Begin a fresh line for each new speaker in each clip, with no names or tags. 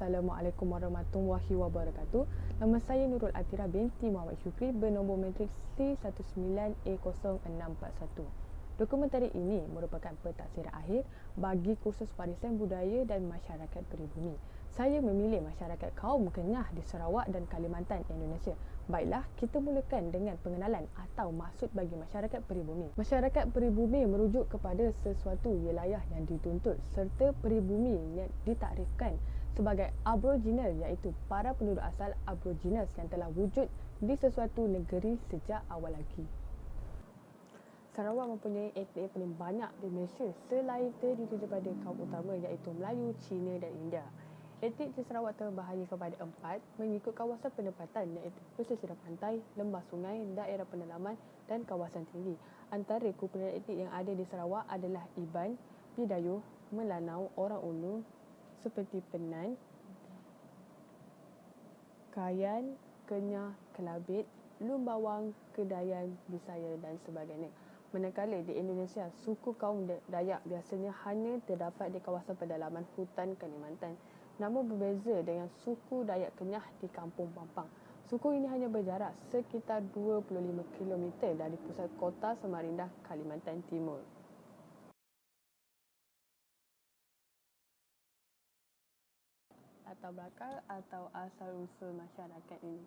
Assalamualaikum warahmatullahi wabarakatuh. Nama saya Nurul Atira binti Muhammad Syukri bernombor matrik C19E0641. Dokumentari ini merupakan pentaksiran akhir bagi kursus warisan budaya dan masyarakat peribumi. Saya memilih masyarakat kaum Kenyah di Sarawak dan Kalimantan, Indonesia. Baiklah, kita mulakan dengan pengenalan atau maksud bagi masyarakat peribumi. Masyarakat peribumi merujuk kepada sesuatu wilayah yang dituntut serta peribumi yang ditakdirkan sebagai Aboriginal, iaitu para penduduk asal Aborigines yang telah wujud di sesuatu negeri sejak awal lagi. Sarawak mempunyai etnik paling banyak di Malaysia selain terdiri daripada kaum utama iaitu Melayu, Cina dan India. Etnik di Sarawak terbahagi kepada 4 mengikut kawasan penempatan iaitu pesisir pantai, lembah sungai, daerah pendalaman dan kawasan tinggi. Antara kumpulan etnik yang ada di Sarawak adalah Iban, Bidayuh, Melanau, Orang Ulu, seperti Penan, Kayan, Kenyah, Kelabit, Lumbawang, Kedayan, Bisaya dan sebagainya. Manakala di Indonesia, suku kaum Dayak biasanya hanya terdapat di kawasan pedalaman hutan Kalimantan. Namun berbeza dengan suku Dayak Kenyah di Kampung Pampang. Suku ini hanya berjarak sekitar 25 km dari pusat kota Samarinda, Kalimantan Timur. Latar belakang atau asal-usul masyarakat ini.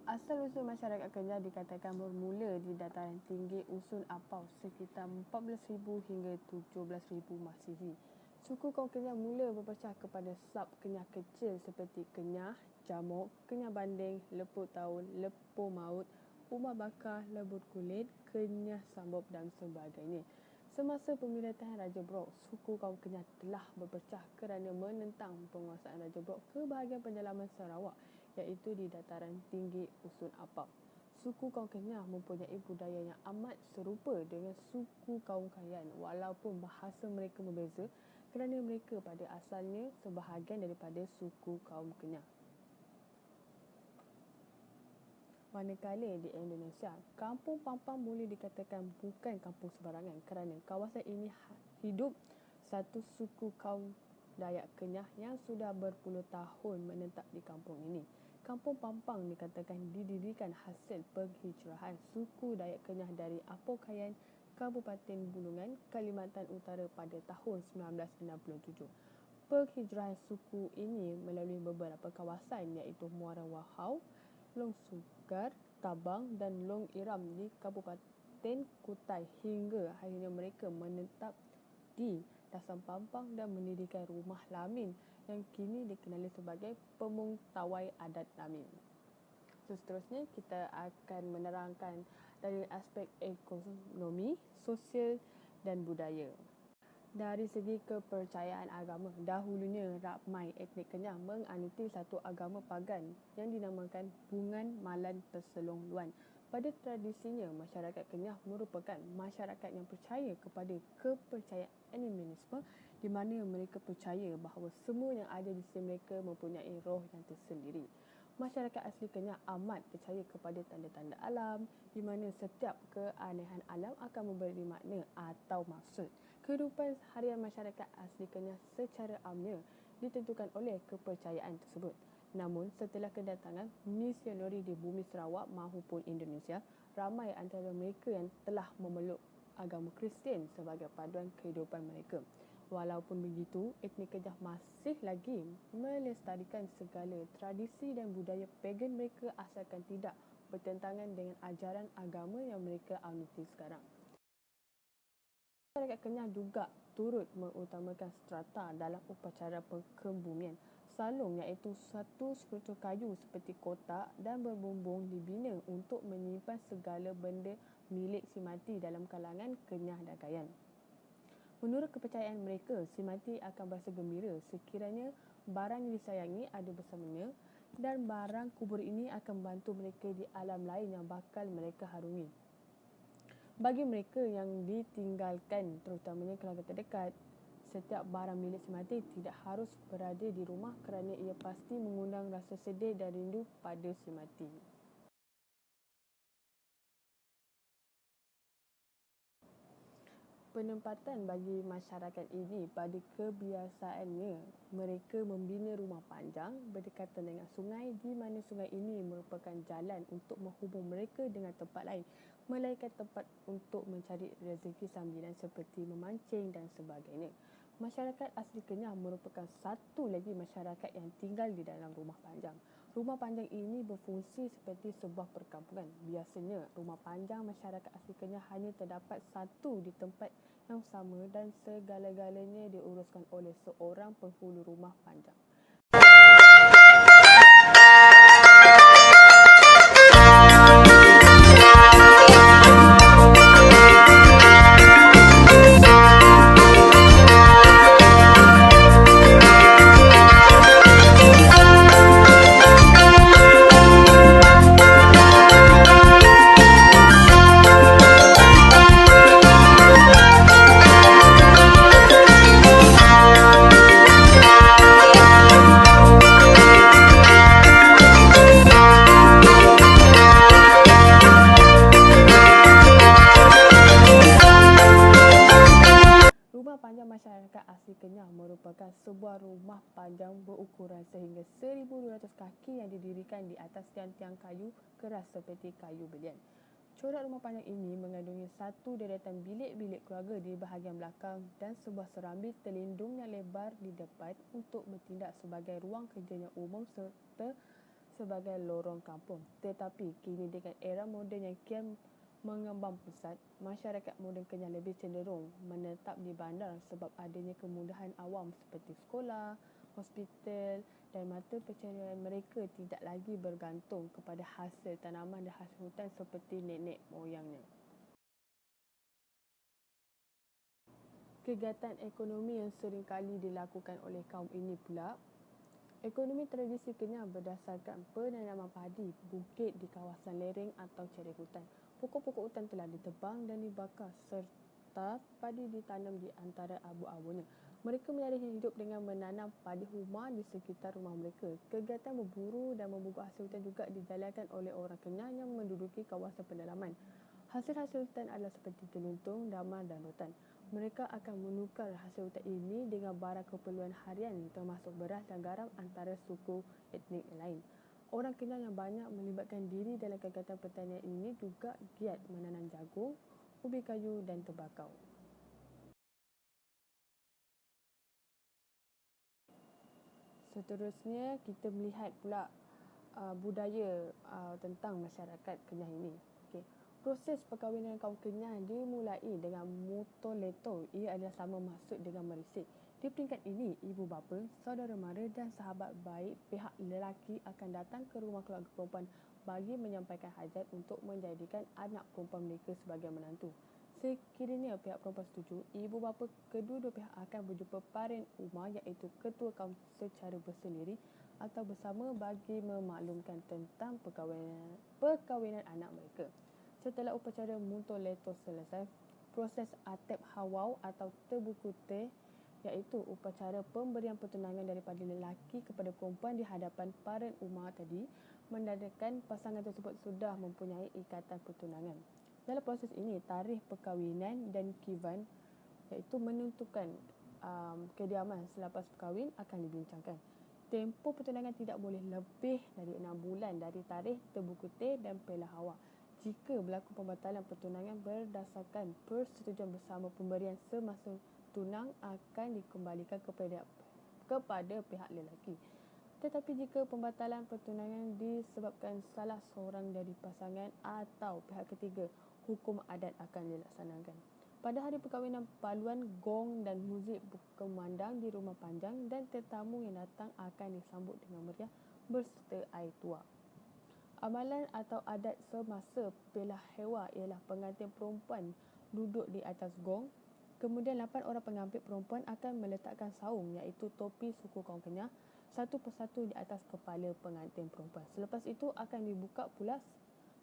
Asal-usul masyarakat Kenyah dikatakan bermula di dataran tinggi Usun Apau sekitar 14,000 hingga 17,000 Masihi. Suku kaum Kenyah mula berpecah kepada sub Kenyah kecil seperti Kenyah, Jamuk, Kenyah Banding, Lepuk Taun, Lepuk Maut, Umar Bakar, Lebut Kulit, Kenyah Sambop dan sebagainya. Semasa pemerintahan Raja Brok, suku kaum Kenyah telah berpecah kerana menentang penguasaan Raja Brok ke bahagian pendalaman Sarawak, iaitu di dataran tinggi Usun Apau. Suku kaum Kenyah mempunyai budaya yang amat serupa dengan suku kaum Kayan walaupun bahasa mereka berbeza kerana mereka pada asalnya sebahagian daripada suku kaum Kenyah. Manakala di Indonesia, Kampung Pampang boleh dikatakan bukan kampung sebarangan kerana kawasan ini hidup satu suku kaum Dayak Kenyah yang sudah berpuluh tahun menetap di kampung ini. Kampung Pampang dikatakan didirikan hasil penghijrahan suku Dayak Kenyah dari Apau Kayan, Kabupaten Bulungan, Kalimantan Utara pada tahun 1967. Penghijrahan suku ini melalui beberapa kawasan iaitu Muara Wahau, Long Sugar, Tabang dan Long Iram di Kabupaten Kutai hingga akhirnya mereka menetap di Dasam Pampang dan mendirikan rumah Lamin yang kini dikenali sebagai Pemung Tawai Adat Lamin. Seterusnya kita akan menerangkan dari aspek ekonomi, sosial dan budaya. Dari segi kepercayaan agama, dahulunya ramai etnik Kenyah menganuti satu agama pagan yang dinamakan Bungan Malan Perselong Luan. Pada tradisinya, masyarakat Kenyah merupakan masyarakat yang percaya kepada kepercayaan animisme, di mana mereka percaya bahawa semua yang ada di sisi mereka mempunyai roh yang tersendiri. Masyarakat asli Kenyah amat percaya kepada tanda-tanda alam, di mana setiap keanehan alam akan memberi makna atau maksud. Kehidupan harian masyarakat asli Kenyah secara amnya ditentukan oleh kepercayaan tersebut. Namun, setelah kedatangan misionari di bumi Sarawak maupun Indonesia, ramai antara mereka yang telah memeluk agama Kristian sebagai paduan kehidupan mereka. Walaupun begitu, etnik Kenyah masih lagi melestarikan segala tradisi dan budaya pagan mereka asalkan tidak bertentangan dengan ajaran agama yang mereka anuti sekarang. Masyarakat Kenyah juga turut mengutamakan strata dalam upacara perkebumian. Salung iaitu satu struktur kayu seperti kotak dan berbumbung dibina untuk menyimpan segala benda milik si mati dalam kalangan Kenyah dan Kayan. Menurut kepercayaan mereka, si mati akan berasa gembira sekiranya barang yang disayangi ada bersamanya dan barang kubur ini akan membantu mereka di alam lain yang bakal mereka harungi. Bagi mereka yang ditinggalkan, terutamanya keluarga terdekat, setiap barang milik si mati tidak harus berada di rumah kerana ia pasti mengundang rasa sedih dan rindu pada si mati. Penempatan bagi masyarakat ini pada kebiasaannya mereka membina rumah panjang berdekatan dengan sungai di mana sungai ini merupakan jalan untuk menghubung mereka dengan tempat lain melainkan tempat untuk mencari rezeki sambilan seperti memancing dan sebagainya. Masyarakat asli Kenyah merupakan satu lagi masyarakat yang tinggal di dalam rumah panjang. Rumah panjang ini berfungsi seperti sebuah perkampungan. Biasanya, rumah panjang masyarakat asli Kenyah hanya terdapat satu di tempat yang sama dan segala-galanya diuruskan oleh seorang penghulu rumah panjang. Masyarakat asli Kenyah merupakan sebuah rumah panjang berukuran sehingga 1,200 kaki yang didirikan di atas tiang-tiang kayu keras seperti kayu belian. Corak rumah panjang ini mengandungi satu deretan bilik-bilik keluarga di bahagian belakang dan sebuah serambi terlindung yang lebar di depan untuk bertindak sebagai ruang kerja yang umum serta sebagai lorong kampung. Tetapi kini dengan era moden yang kian mengembang pesat, masyarakat moden Kenyah lebih cenderung menetap di bandar sebab adanya kemudahan awam seperti sekolah, hospital dan mata pencaharian mereka tidak lagi bergantung kepada hasil tanaman dan hasil hutan seperti nenek moyangnya. Kegiatan ekonomi yang sering kali dilakukan oleh kaum ini pula, ekonomi tradisi Kenyah berdasarkan penanaman padi, bukit di kawasan lereng atau cerai hutan. Pokok-pokok hutan telah ditebang dan dibakar serta padi ditanam di antara abu-abunya. Mereka menyara hidup dengan menanam padi huma di sekitar rumah mereka. Kegiatan berburu dan memburu hasil hutan juga dijalankan oleh orang Kenyah yang menduduki kawasan pedalaman. Hasil-hasil hutan adalah seperti teluntung, damar dan rotan. Mereka akan menukar hasil hutan ini dengan barang keperluan harian termasuk beras dan garam antara suku etnik lain. Orang Kenyah yang banyak melibatkan diri dalam kegiatan pertanian ini juga giat menanam jagung, ubi kayu dan tembakau. Seterusnya, kita melihat pula budaya tentang masyarakat Kenyah ini. Okay. Proses perkahwinan kaum Kenyah dimulai dengan mutoleto. Ia adalah sama maksud dengan merisik. Di peringkat ini, ibu bapa, saudara mara dan sahabat baik pihak lelaki akan datang ke rumah keluarga perempuan bagi menyampaikan hajat untuk menjadikan anak perempuan mereka sebagai menantu. Sekiranya pihak perempuan setuju, ibu bapa kedua-dua pihak akan berjumpa parin umar iaitu ketua kaum secara bersendiri atau bersama bagi memaklumkan tentang perkahwinan anak mereka. Setelah upacara mutoleto selesai, proses atep hawau atau terbuku teh iaitu upacara pemberian pertunangan daripada lelaki kepada perempuan di hadapan parin umar tadi menandakan pasangan tersebut sudah mempunyai ikatan pertunangan. Dalam proses ini, tarikh perkahwinan dan kivan iaitu menentukan kediaman selepas perkahwin akan dibincangkan. Tempoh pertunangan tidak boleh lebih dari 6 bulan dari tarikh terbuku teh dan pelah hawa. Jika berlaku pembatalan pertunangan berdasarkan persetujuan bersama, pemberian semasa tunang akan dikembalikan kepada pihak lelaki. Tetapi jika pembatalan pertunangan disebabkan salah seorang dari pasangan atau pihak ketiga, hukum adat akan dilaksanakan. Pada hari perkahwinan, paluan, gong dan muzik berkumandang di rumah panjang dan tetamu yang datang akan disambut dengan meriah berserta air tuak. Amalan atau adat semasa pelah hewa ialah pengantin perempuan duduk di atas gong. Kemudian 8 orang pengantin perempuan akan meletakkan saung iaitu topi suku kaum Kenyah satu persatu di atas kepala pengantin perempuan. Selepas itu akan dibuka pula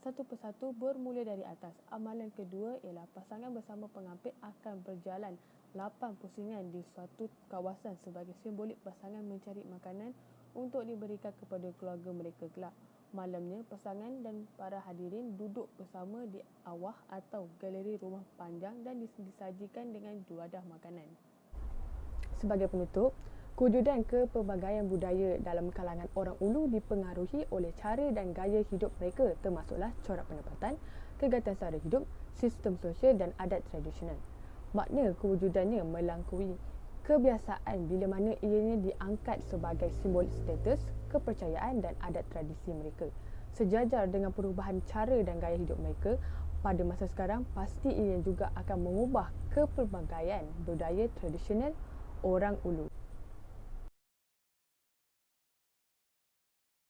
satu persatu bermula dari atas. Amalan kedua ialah pasangan bersama pengantin akan berjalan 8 pusingan di suatu kawasan sebagai simbolik pasangan mencari makanan untuk diberikan kepada keluarga mereka kelak. Malamnya, pasangan dan para hadirin duduk bersama di awah atau galeri rumah panjang dan disajikan dengan juadah makanan. Sebagai penutup, kewujudan kepelbagaian budaya dalam kalangan orang Ulu dipengaruhi oleh cara dan gaya hidup mereka, termasuklah corak pendapatan, kegiatan sara hidup, sistem sosial dan adat tradisional. Makna kewujudannya melampaui kebiasaan bila mana ianya diangkat sebagai simbol status, kepercayaan dan adat tradisi mereka. Sejajar dengan perubahan cara dan gaya hidup mereka, pada masa sekarang pasti ianya juga akan mengubah kepelbagaian budaya tradisional orang Ulu.